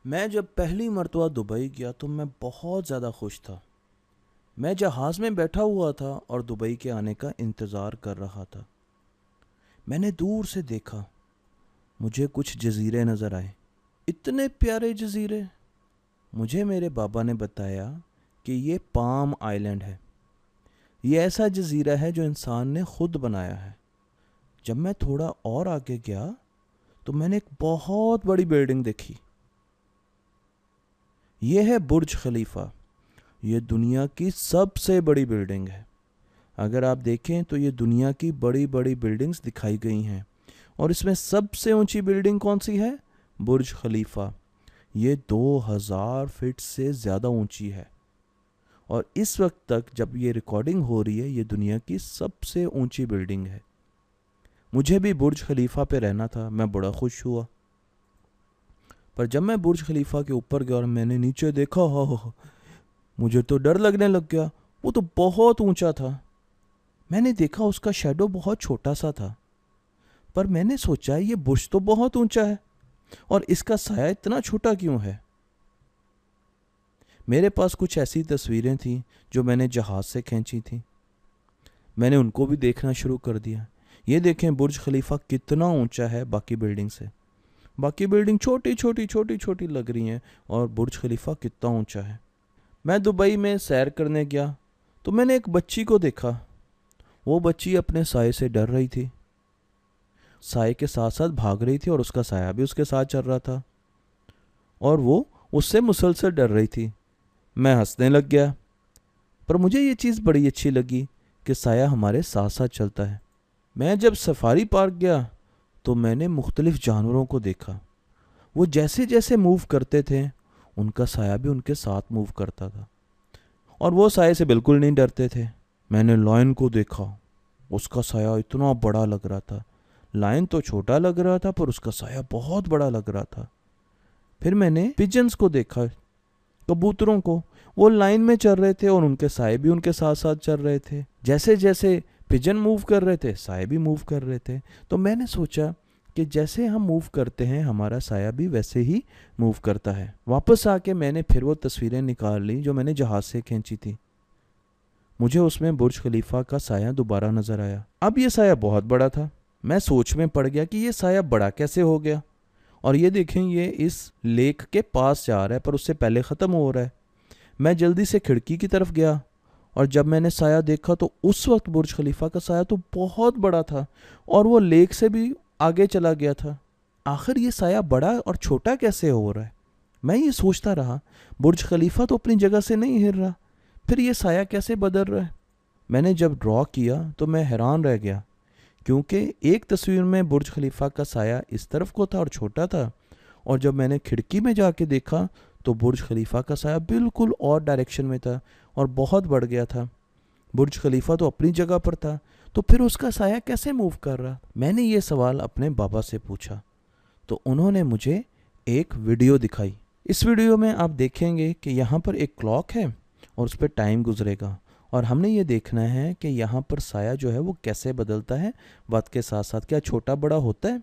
میں جب پہلی مرتبہ دبئی گیا تو میں بہت زیادہ خوش تھا۔ میں جہاز میں بیٹھا ہوا تھا اور دبئی کے آنے کا انتظار کر رہا تھا۔ میں نے دور سے دیکھا، مجھے کچھ جزیرے نظر آئے، اتنے پیارے جزیرے۔ مجھے میرے بابا نے بتایا کہ یہ پام آئی لینڈ ہے۔ یہ ایسا جزیرہ ہے جو انسان نے خود بنایا ہے۔ جب میں تھوڑا اور آگے گیا تو میں نے ایک بہت بڑی بلڈنگ دیکھی۔ یہ ہے برج خلیفہ۔ یہ دنیا کی سب سے بڑی بلڈنگ ہے۔ اگر آپ دیکھیں تو یہ دنیا کی بڑی بڑی بلڈنگز دکھائی گئی ہیں، اور اس میں سب سے اونچی بلڈنگ کون سی ہے؟ برج خلیفہ۔ یہ 2000 فٹ سے زیادہ اونچی ہے، اور اس وقت تک جب یہ ریکارڈنگ ہو رہی ہے یہ دنیا کی سب سے اونچی بلڈنگ ہے۔ مجھے بھی برج خلیفہ پہ رہنا تھا، میں بڑا خوش ہوا۔ پر جب میں برج خلیفہ کے اوپر گیا اور میں نے نیچے دیکھا، مجھے تو ڈر لگنے لگ گیا۔ وہ تو بہت اونچا تھا۔ میں نے دیکھا اس کا شیڈو بہت چھوٹا سا تھا، پر میں نے سوچا یہ برج تو بہت اونچا ہے اور اس کا سایہ اتنا چھوٹا کیوں ہے؟ میرے پاس کچھ ایسی تصویریں تھیں جو میں نے جہاز سے کھینچی تھیں۔ میں نے ان کو بھی دیکھنا شروع کر دیا۔ یہ دیکھیں برج خلیفہ کتنا اونچا ہے باقی بلڈنگ سے۔ باقی بلڈنگ چھوٹی چھوٹی چھوٹی چھوٹی لگ رہی ہیں، اور برج خلیفہ کتنا اونچا ہے۔ میں دبئی میں سیر کرنے گیا تو میں نے ایک بچی کو دیکھا۔ وہ بچی اپنے سائے سے ڈر رہی تھی، سائے کے ساتھ ساتھ بھاگ رہی تھی، اور اس کا سایہ بھی اس کے ساتھ چل رہا تھا، اور وہ اس سے مسلسل ڈر رہی تھی۔ میں ہنسنے لگ گیا، پر مجھے یہ چیز بڑی اچھی لگی کہ سایہ ہمارے ساتھ ساتھ چلتا ہے۔ میں جب سفاری پارک گیا تو میں نے مختلف جانوروں کو دیکھا۔ وہ جیسے جیسے موو کرتے تھے ان کا سایہ بھی ان کے ساتھ موو کرتا تھا، اور وہ سائے سے بالکل نہیں ڈرتے تھے۔ میں نے لائن کو دیکھا، اس کا سایہ اتنا بڑا لگ رہا تھا۔ لائن تو چھوٹا لگ رہا تھا پر اس کا سایہ بہت بڑا لگ رہا تھا۔ پھر میں نے پجنز کو دیکھا، کبوتروں کو۔ وہ لائن میں چل رہے تھے اور ان کے سائے بھی ان کے ساتھ ساتھ چل رہے تھے۔ جیسے جیسے پجن موو کر رہے تھے سائے بھی موو کر رہے تھے۔ تو میں نے سوچا کہ جیسے ہم موو کرتے ہیں ہمارا سایہ بھی ویسے ہی موو کرتا ہے۔ واپس آ کے میں نے پھر وہ تصویریں نکال لی جو میں نے جہاز سے کھینچی تھی۔ مجھے اس میں برج خلیفہ کا سایہ دوبارہ نظر آیا۔ اب یہ سایہ بہت بڑا تھا۔ میں سوچ میں پڑ گیا کہ یہ سایہ بڑا کیسے ہو گیا؟ اور یہ دیکھیں، یہ اس لیک کے پاس جا رہا ہے پر اس سے پہلے ختم ہو رہا ہے۔ میں جلدی سے کھڑکی کی طرف گیا، اور جب میں نے سایہ دیکھا تو اس وقت برج خلیفہ کا سایہ تو بہت بڑا تھا، اور وہ لیک سے بھی آگے چلا گیا تھا۔ آخر یہ سایہ بڑا اور چھوٹا کیسے ہو رہا ہے؟ میں یہ سوچتا رہا، برج خلیفہ تو اپنی جگہ سے نہیں ہل رہا، پھر یہ سایہ کیسے بدل رہا ہے؟ میں نے جب ڈرا کیا تو میں حیران رہ گیا، کیونکہ ایک تصویر میں برج خلیفہ کا سایہ اس طرف کو تھا اور چھوٹا تھا، اور جب میں نے کھڑکی میں جا کے دیکھا تو برج خلیفہ کا سایہ بالکل اور ڈائریکشن میں تھا اور بہت بڑھ گیا تھا۔ برج خلیفہ تو اپنی جگہ پر تھا، تو پھر اس کا سایہ کیسے موو کر رہا؟ میں نے یہ سوال اپنے بابا سے پوچھا، تو انہوں نے مجھے ایک ویڈیو دکھائی۔ اس ویڈیو میں آپ دیکھیں گے کہ یہاں پر ایک کلاک ہے اور اس پہ ٹائم گزرے گا، اور ہم نے یہ دیکھنا ہے کہ یہاں پر سایہ جو ہے وہ کیسے بدلتا ہے وقت کے ساتھ ساتھ، کیا چھوٹا بڑا ہوتا ہے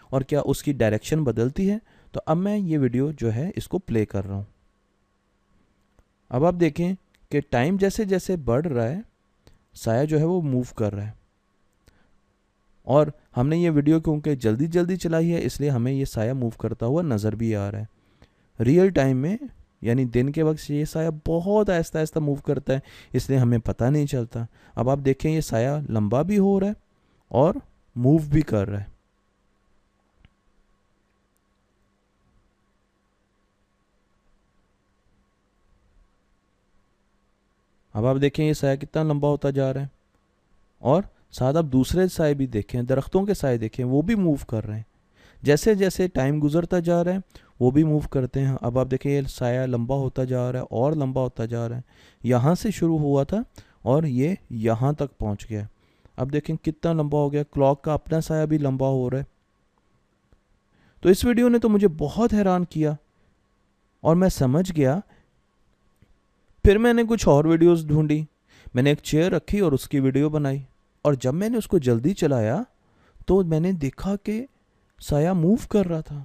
اور کیا اس کی ڈائریکشن بدلتی ہے۔ تو اب میں یہ ویڈیو جو ہے اس کو پلے کر رہا ہوں۔ اب آپ دیکھیں کہ ٹائم جیسے جیسے بڑھ رہا ہے سایہ جو ہے وہ موو کر رہا ہے، اور ہم نے یہ ویڈیو کیونکہ جلدی جلدی چلائی ہے اس لیے ہمیں یہ سایہ موو کرتا ہوا نظر بھی آ رہا ہے۔ ریئل ٹائم میں یعنی دن کے وقت یہ سایہ بہت آہستہ آہستہ موو کرتا ہے، اس لیے ہمیں پتہ نہیں چلتا۔ اب آپ دیکھیں یہ سایہ لمبا بھی ہو رہا ہے اور موو بھی کر رہا ہے۔ اب آپ دیکھیں یہ سایہ کتنا لمبا ہوتا جا رہا ہے، اور ساتھ آپ دوسرے سائے بھی دیکھیں، درختوں کے سائے دیکھیں، وہ بھی موو کر رہے ہیں۔ جیسے جیسے ٹائم گزرتا جا رہا ہے وہ بھی موو کرتے ہیں۔ اب آپ دیکھیں یہ سایہ لمبا ہوتا جا رہا ہے اور لمبا ہوتا جا رہا ہے۔ یہاں سے شروع ہوا تھا اور یہ یہاں تک پہنچ گیا۔ اب دیکھیں کتنا لمبا ہو گیا، کلاک کا اپنا سایہ بھی لمبا ہو رہا ہے۔ تو اس ویڈیو نے تو مجھے بہت حیران کیا اور میں سمجھ گیا۔ پھر میں نے کچھ اور ویڈیوز ڈھونڈی، میں نے ایک چیئر رکھی اور اس کی ویڈیو بنائی، اور جب میں نے اس کو جلدی چلایا تو میں نے دیکھا کہ سایہ موو کر رہا تھا،